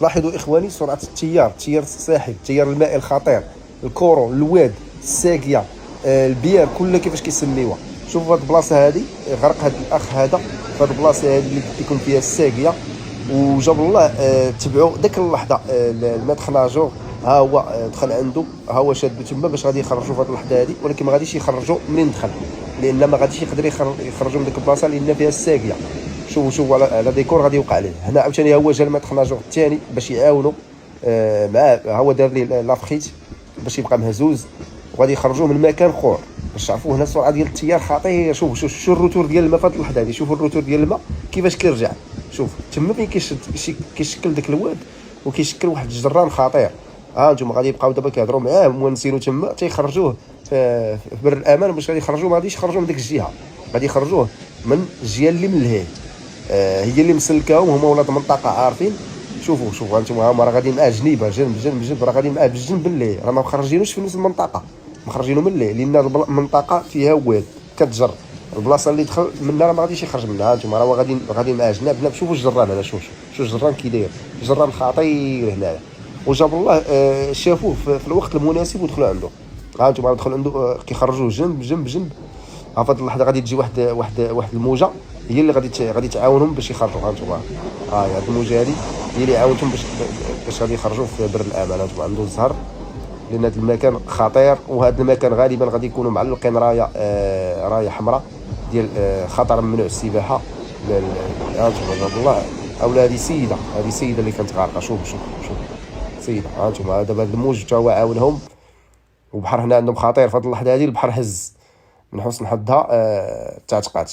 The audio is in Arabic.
لاحظوا إخواني سرعة التيار الساحب، التيار المائي الخطير، الكورو، الواد، الساقية، البيار، كل كيفاش كيسميوها. شوفوا هاد البلاصة هادي غرق هاد الأخ هذا في هاد البلاصة هادي اللي كيكون فيها الساقية، وجاب الله تبعوا ديك اللحظة المدخل ناجور ها هو دخل عنده، ها هو شادو تما باش غادي يخرجوا في هاد اللحظة هادي، ولكن ما غاديش يخرجوا منين دخل، لأن ما غاديش يقدر يخرجوا من ديك البلاصة لأن فيها الساقية. شوفوا على ديكور غادي يوقع عليه هنا. عاوتاني هو جا المدخل ناجور الثاني باش يعاونوا معاه، ها هو دار ليه لافخيت باش يبقى مهزوز، وغادي يخرجوه من مكان اخر باش تعرفوا هنا السرعه ديال التيار خطير. شوف الروتور ديال الماء في هذه اللحظه هذه، شوفوا الروتور ديال الماء كيفاش كيرجع. شوف تما فين كيشكل داك الواد وكيشكل واحد الجران خطير. ها انتم غادي يبقاو دابا كيهضروا معاه مونسينو تما تيخرجوه في بر الامان، باش غادي يخرجوه ما غاديش يخرجوه من ديك الجهه، غادي يخرجوه من الجهه اللي من لهيه، هي اللي مسلكاهم هما ولاد المنطقه عارفين. شوفوا انتم هما راه غاديين معاه جنيبه جنب راه غاديين معاه بالجنب اللي راه ما مخرجينوش في نفس المنطقه، مخرجينو من اللي لان المنطقه فيها واد كتجر، البلاصه اللي دخل منها راه ما غاديش يخرج منها. انتم راه غاديين معاه جناب. شوفوا الجران هذا، شوف الجران كي داير، جران خطير هنايا. وجاب الله شافوه في الوقت المناسب ودخلوا عنده. ها انتم دخلوا عنده كيخرجوه جنب. ها في هذه اللحظه غادي تجي واحد الموجه هي اللي غادي تعاونهم باش يخرجوا. ها انتم هاد الموجه هذه هي اللي عاونتهم باش غادي يخرجوا في بر الامان. انتم عنده الزهر لان هذا المكان خطير، وهذا المكان غالبا غادي يكونوا معلقين رايه حمراء ديال خطر ممنوع السباحه. انتم والله اولا هذه سيده اللي كانت غارقه. شوف سيده. انتم دابا هذا الموج حتى هو عاونهم، والبحر هنا عندهم خطير في هذه اللحظه هذه. البحر هز من حسن حظها تعتقات.